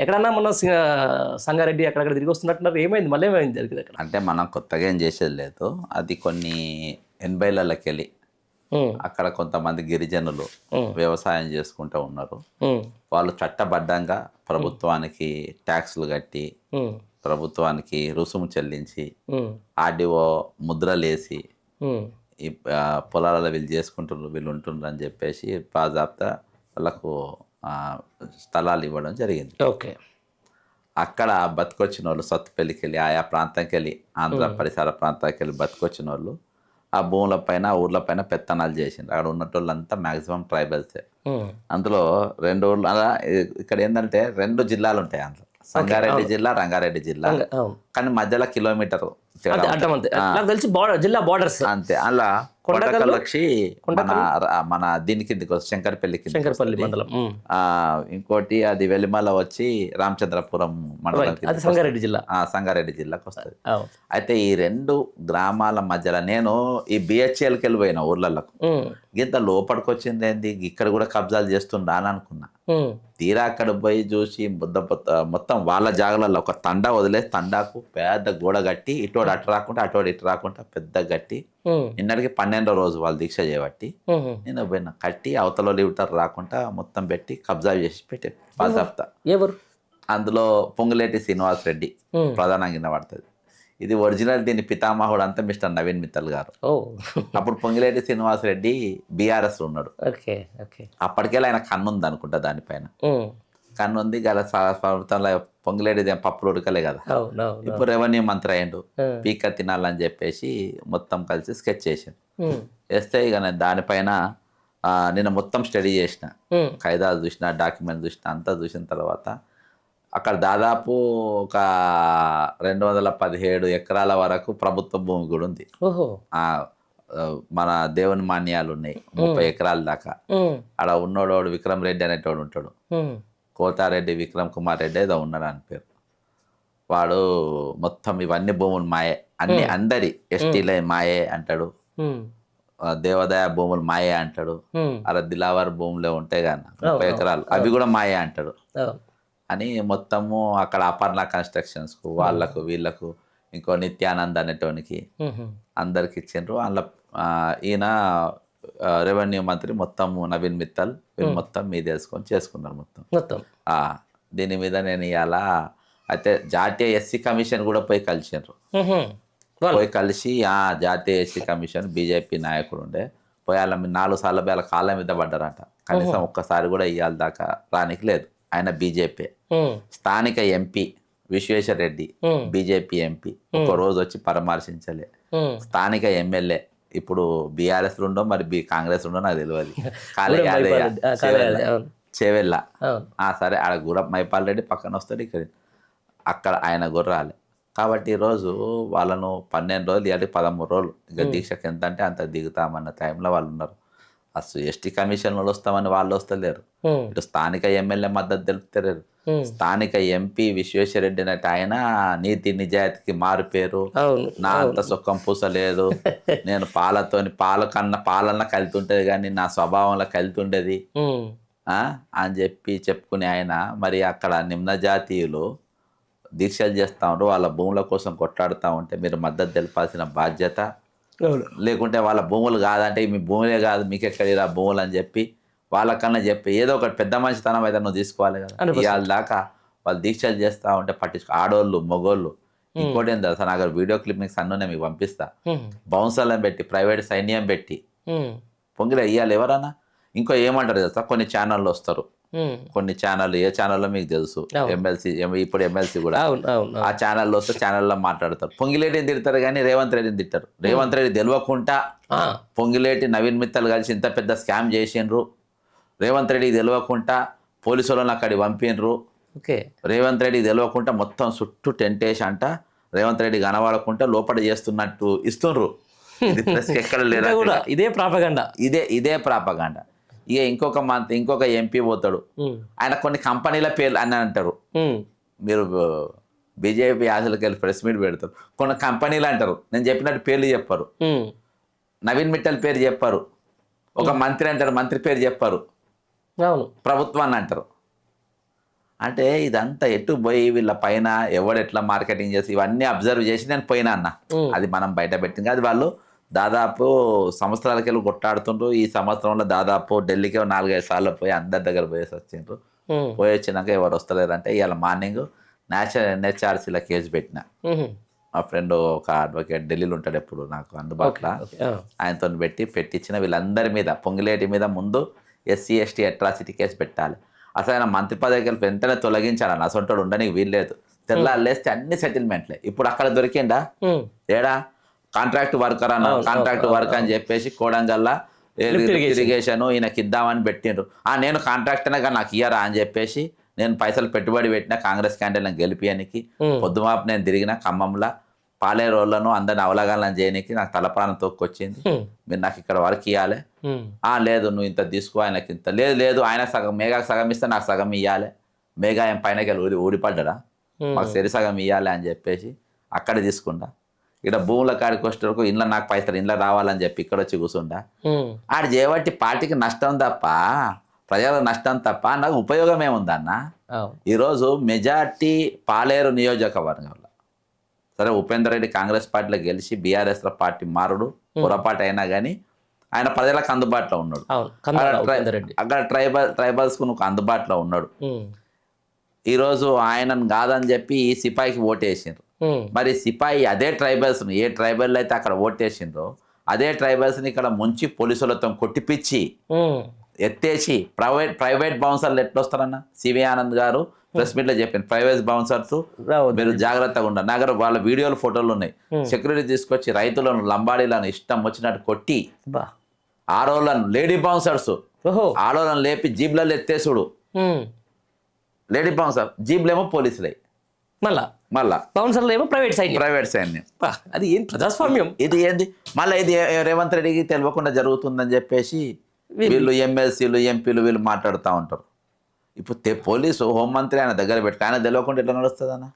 ఎక్కడన్నా మొన్న సంగారెడ్డి అక్కడక్కడ తిరిగి వస్తున్నట్టున్నారు, ఏమైంది మళ్ళీ ఏమైంది జరిగింది అక్కడ? అంటే మనం కొత్తగా ఏం చేసేది లేదు. అది కొన్ని 80లకి వెళ్ళి ఉమ్, అక్కడ కొంతమంది గిరిజనులు వ్యవసాయం చేసుకుంటూ ఉన్నారు. ఉమ్, వాళ్ళు చట్టబద్ధంగా ప్రభుత్వానికి ట్యాక్సులు కట్టి ఉమ్, ప్రభుత్వానికి రుసుము చెల్లించి ఉమ్, ఆర్డీఓ ముద్రలేసి ఉమ్, ఈ పొలాలలో వీళ్ళు చేసుకుంటున్నారు, వీళ్ళు ఉంటున్నారు అని చెప్పేసి బాజాబ్తా వాళ్ళకు ఆ, స్థలాలు ఇవ్వడం జరిగింది. ఓకే. అక్కడ బతికొచ్చిన వాళ్ళు సత్తుపల్లికి వెళ్ళి ఆయా ప్రాంతానికి వెళ్ళి ఆంధ్ర పరిసర ప్రాంతానికి వెళ్ళి బతికొచ్చిన వాళ్ళు ఆ భూముల పైన ఊర్ల పైన పెత్తనాలు చేసిండ్రు. అక్కడ ఉన్నటోళ్ళంతా మ్యాక్సిమం ట్రైబల్సే. ఉమ్, అందులో 2 ఊర్లు అలా ఇక్కడ ఏంటంటే 2 జిల్లాలు ఉంటాయి అందులో, సంగారెడ్డి జిల్లా, రంగారెడ్డి జిల్లా. అవును, కానీ మధ్యలో కిలోమీటర్ అంతే అడ్డం అంతే. నాకు తెలిసి జిల్లా బార్డర్స్ అంతే. అలా కొండకల్ వచ్చి మన దీని కిందకి వస్తుంది, శంకరపల్లి కింద, శంకరపల్లి మండలం. ఇంకోటి అది వెలిమల వచ్చి రామచంద్రపురం మండలం కిందకి అది సంగారెడ్డి జిల్లా. సంగారెడ్డి జిల్లాకి వస్తుంది. అవును. అయితే ఈ 2 గ్రామాల మధ్యలో నేను ఈ బిహెచ్ఎల్కి వెళ్ళిపోయిన ఊర్లకు, ఉమ్, ఇంత లోపలికి వచ్చింది ఏంది, ఇక్కడ కూడా కబ్జాలు చేస్తుండా అని అనుకున్నా. ఉమ్, తీరా అక్కడ పోయి చూసి మొత్తం వాళ్ళ జాగలలో ఒక తండా వదిలేసి తండాకు పెద్ద గోడ కట్టి ఇటోడు అటు రాకుండా అటోడు ఇటు రాకుండా పెద్ద కట్టి ఉమ్, నిన్నటికి 12వ రోజు వాళ్ళు దీక్ష చేయబట్టి ఉమ్. నేను పోయినా కట్టి అవతల లివిటర్ రాకుండా మొత్తం పెట్టి కబ్జా చేసి పెట్టారు బాజాబ్తా. ఎవరు? అందులో పొంగులేటి శ్రీనివాస్ రెడ్డి ఉమ్, ప్రధానంగా పడుతుంది. ఇది ఒరిజినల్ దీని పితామహుడు అంతా మిస్టర్ నవీన్ మిత్తల్ గారు. ఓ, అప్పుడు పొంగిలేటి శ్రీనివాస్ రెడ్డి బీఆర్ఎస్ ఉన్నాడు. Okay, okay. అప్పటికెళ్ళి ఆయన కన్ను ఉంది అనుకుంటా, దానిపైన ఉమ్, కన్ను ఉంది. గల ప్రభుత్వంలో పొంగిలేటిది పప్పులు ఉడకలే కదా, అవును, అవును. ఇప్పుడు రెవెన్యూ మంత్రి అయ్యిండు. ఉమ్, పీక తినాలని చెప్పేసి మొత్తం కలిసి స్కెచ్ చేసాను. ఉమ్, వేస్తే ఇక నేను దానిపైన నేను మొత్తం స్టడీ చేసిన, ఉమ్, ఖైదాలు చూసిన, డాక్యుమెంట్ చూసిన, అంతా చూసిన తర్వాత అక్కడ దాదాపు ఒక 217 ఎకరాల వరకు ప్రభుత్వ భూమి కూడా ఉంది. ఓహో. మన దేవుని మాన్యాలు ఉన్నాయి 30 ఎకరాల దాకా. ఉమ్, అక్కడ ఉన్నోడు విక్రమ్ రెడ్డి అనేటోడు ఉంటాడు, ఉమ్, కోతారెడ్డి విక్రమ్ కుమార్ రెడ్డి ఏదో ఉన్నాడు అని పేరు. వాడు మొత్తం ఇవన్నీ భూములు మాయే, అన్ని అందరి ఎస్టీలే మాయే అంటాడు. ఉమ్, దేవాదాయ భూములు మాయే అంటాడు. ఉమ్, అలా దిలావర్ భూములే ఉంటాయి కానీ 30 ఎకరాలు అవి కూడా మాయే అంటాడు అవును. అని మొత్తము అక్కడ అపర్ణ కన్స్ట్రక్షన్స్కు వాళ్ళకు వీళ్ళకు ఇంకో నిత్యానంద్ అనేటోనికి ఉహు, అందరికి ఇచ్చిండ్రు. అందులో ఈయన రెవెన్యూ మంత్రి మొత్తము నవీన్ మిత్తల్ వీళ్ళు మొత్తం మీద వేసుకొని చేసుకున్నారు మొత్తం. మొత్తం దీని మీద నేను ఇవాళ అయితే జాతీయ ఎస్సీ కమిషన్ కూడా పోయి కలిసిండ్రు. ఉహు, పోయి కలిసి జాతీయ ఎస్సీ కమిషన్ బీజేపీ నాయకుడు ఉండే పోయి వాళ్ళ 4 సార్లు వాళ్ళ కాళ్ళ మీద పడ్డారంట. కనీసం ఒక్కసారి కూడా ఇవాళ దాకా రానికి లేదు. ఆయన బీజేపీ. ఉమ్, స్థానిక MP Vishweshwar Reddy BJP MP ఒక రోజు వచ్చి పరామర్శించలే. ఉమ్, స్థానిక ఎమ్మెల్యే ఇప్పుడు బీఆర్ఎస్ ఉండో మరి కాంగ్రెస్ ఉండో నాకు తెలియదు, కాళీ యాదయ్య చేవెళ్ళ. అవును. సరే ఆడ కూడా మైపాల్ రెడ్డి పక్కన వస్తాడు, ఇక్కడ అక్కడ ఆయన గుర్రాలి. కాబట్టి ఈరోజు వాళ్ళను 12 రోజులు ఇవాళ 13 రోజులు ఇంకా దీక్షకి ఎంత అంటే అంత దిగుతామన్న టైంలో వాళ్ళు ఉన్నారు. అసలు ఎస్టీ కమిషన్ వాళ్ళు వస్తామని వాళ్ళు వస్తలేరు. ఉమ్, ఇటు స్థానిక ఎమ్మెల్యే మద్దతు తెలుపుతలేరు. స్థానిక ఎంపీ విశ్వేశ్వరరెడ్డి అన్నట్టు ఆయన నీతి నిజాయితీకి మారు పేరు, అవును. నా అంత సుఖం పూసలేదు, నేను పాలన కలితుంటది కానీ నా స్వభావంలో కలితుండేది ఉమ్, అని చెప్పుకునే ఆయన మరి అక్కడ నిమ్న జాతీయులు దీక్షలు చేస్తూ ఉంటారు, వాళ్ళ భూముల కోసం కొట్లాడుతూ ఉంటే మీరు మద్దతు తెలపాల్సిన బాధ్యత, అవును. లేకుంటే వాళ్ళ భూములు కాదంటే మీ భూములే కాదు మీకు ఎక్కడ భూములు అని చెప్పి వాళ్ళకన్నా చెప్పి ఏదో ఒకటి పెద్ద మనిషితనం అయితే నువ్వు తీసుకోవాలి కదా. ఇవాళ దాకా వాళ్ళు దీక్షలు చేస్తూ ఉంటే పట్టించుకో ఆడోళ్ళు మగోళ్ళు. ఇంకోటి ఏంటి తెలుసా, నాకు వీడియో క్లిప్ మీకు సన్నునే మీకు పంపిస్తా. ఉమ్, బౌన్సర్లను పెట్టి ప్రైవేట్ సైన్యం పెట్టి ఉమ్, పొంగిలే ఇవ్వాలి ఎవరన్నా. ఇంకో ఏమంటారు తెలుసా, కొన్ని ఛానళ్ళు వస్తారు, ఉమ్, కొన్ని ఛానళ్ళు ఏ ఛానల్లో మీకు తెలుసు, ఎమ్మెల్సీ ఇప్పుడు ఎమ్మెల్సీ కూడా అవును, అవును. ఆ ఛానల్లో వస్తే ఛానల్లో మాట్లాడతారు. పొంగిలేటిని తిడతారు కానీ రేవంత్ రెడ్డిని తిట్టారు. రేవంత్ రెడ్డి తెలియకుండా పొంగిలేటి నవీన్ మిత్తల్ కలిసి ఇంత పెద్ద స్కామ్ చేసిండ్రు. రేవంత్ రెడ్డికి తెలియకుండా పోలీసు వాళ్ళని అక్కడికి పంపిండ్రు. ఓకే. రేవంత్ రెడ్డికి తెలియకుండా మొత్తం చుట్టూ టెంట్ వేసి అంట రేవంత్ రెడ్డి కనబడకుండా లోపల చేస్తున్నట్టు ఇస్తుండ్రు. ఇది ప్రెస్కి ఎక్కడ లేదా, ఇదే ప్రాపగండా, ఇదే ప్రాపగండ. ఇక ఇంకొక ఎంపీ పోతాడు, ఆయన కొన్ని కంపెనీల పేర్లు అని అంటారు. మీరు బీజేపీ ఆశలకి వెళ్ళి ప్రెస్ మీట్ పెడతారు, కొన్ని కంపెనీలు అంటారు, నేను చెప్పినట్టు పేర్లు చెప్పారు. నవీన్ మిట్టల్ పేరు చెప్పారు, ఒక మంత్రి అంటారు, మంత్రి పేరు చెప్పారు, అవును, ప్రభుత్వాన్ని అంటారు. అంటే ఇదంతా ఎటు పోయి వీళ్ళ పైన ఎవడు ఎట్లా మార్కెటింగ్ చేసి ఇవన్నీ అబ్జర్వ్ చేసి నేను పోయినా అన్న. అది మనం బయట పెట్టింది అది వాళ్ళు దాదాపు సంవత్సరాలకి వెళ్ళి కొట్టాడుతుండ్రు. ఈ సంవత్సరంలో దాదాపు ఢిల్లీకి 4-5 సార్లు పోయి అందరి దగ్గర పోయేసి వచ్చిండ్రు. పోయి వచ్చినాక ఎవరు వస్తలేరంటే ఇవాళ మార్నింగ్ NHRCలో కేసు పెట్టిన. మా ఫ్రెండ్ ఒక అడ్వకేట్ ఢిల్లీలో ఉంటాడు ఎప్పుడు నాకు అందుబాటులో, ఆయనతో పెట్టించిన వీళ్ళందరి మీద పొంగిలేటి మీద ముందు SC ST అట్రాసిటీ కేసు పెట్టాలి. అసలు ఆయన మంత్రి పదవికి వెంటనే తొలగించాడన్న. అసొంటాడు ఉండడానికి వీల్లేదు. తెల్లాలేస్తే అన్ని సెటిల్మెంట్లే. ఇప్పుడు అక్కడ దొరికిండా ఏడా కాంట్రాక్ట్ వర్కర్ అన్న, కాంట్రాక్ట్ వర్క్ అని చెప్పేసి కోడంగల్లా ఇరిగేషన్ ఈయనకి ఇద్దామని పెట్టిండ్రు. నేను కాంట్రాక్టర్నే కానీ నాకు ఇయ్యరా అని చెప్పేసి నేను పైసలు పెట్టుబడి పెట్టిన కాంగ్రెస్ క్యాండిడేట్లను గెలిపియనికి. పొద్దుమాపు నేను తిరిగిన ఖమ్మంలో పాలేరోళ్లను అందరిని అవలగాలని చేయడానికి నాకు తలప్రాణం తొక్కొచ్చింది. మీరు నాకు ఇక్కడ వరకు ఇవ్వాలి. లేదు నువ్వు ఇంత తీసుకో, ఆయనకి ఇంత లేదు ఆయన సగం మేఘాకి సగం ఇస్తే నాకు సగం ఇవ్వాలి. మేఘా ఏం పైనకి వెళ్ళి ఊడిపడ్డా మాకు సరి సగం ఇవ్వాలి అని చెప్పేసి అక్కడ తీసుకుంటా. ఇక్కడ భూముల కాడికి వచ్చేటరకు ఇంట్లో నాకు పైసలు ఇంట్లో రావాలని చెప్పి ఇక్కడ వచ్చి కూర్చుంటా. ఆడు చేయబట్టి పార్టీకి నష్టం తప్ప ప్రజలకు నష్టం తప్ప నాకు ఉపయోగం ఏముందన్న. ఈరోజు మెజార్టీ పాలేరు నియోజకవర్గంలో సరే ఉపేందర్ రెడ్డి కాంగ్రెస్ పార్టీలో గెలిచి బీఆర్ఎస్లో పార్టీ మారుడు పొరపాటు అయినా కానీ ఆయన ప్రజలకు అందుబాటులో ఉన్నాడు. అక్కడ ట్రైబల్స్కు నువ్వు అందుబాటులో ఉన్నాడు. ఈరోజు ఆయనను కాదని చెప్పి ఈ సిపాయికి ఓటేసిండ్రు. మరి సిపాయి అదే ట్రైబల్స్ను ఏ ట్రైబల్ అయితే అక్కడ ఓటేసిండ్రో అదే ట్రైబల్స్ని ఇక్కడ ముంచి పోలీసులతో కొట్టిపిచ్చి ఎత్తేసి ప్రైవేట్ బౌన్సర్లు ఎట్లా వస్తారన్న. సివి ఆనంద్ గారు ప్రెస్ మీట్లో చెప్పాను ప్రైవేట్ బౌన్సర్స్ మీరు జాగ్రత్తగా ఉండాలి. నగర వాళ్ళ వీడియోలు ఫోటోలు ఉన్నాయి. సెక్యూరిటీ తీసుకొచ్చి రైతులను లంబాడీలను ఇష్టం వచ్చినట్టు కొట్టి ఆడోళ్ళను లేడీ బౌన్సర్స్ ఆడోళ్ళను లేపి జీబ్లలో ఎత్తేసుడు. లేడీ బౌన్సర్ జీబ్లేమో పోలీసులే మళ్ళా బౌన్సర్లు ఏమో ప్రైవేట్ సైన్యం. అది ఏం ప్రజాస్వామ్యం ఇది ఏంది మళ్ళీ ఇది రేవంత్ రెడ్డికి తెలియకుండా జరుగుతుందని చెప్పేసి వీళ్ళు ఎమ్మెల్సీలు ఎంపీలు వీళ్ళు మాట్లాడుతూ ఉంటారు. ఇప్పుడు పోలీసు హోంమంత్రి ఆయన దగ్గర పెట్టుకు ఆయన తెలియకుండా ఎట్లా నడుస్తుంది అన్న.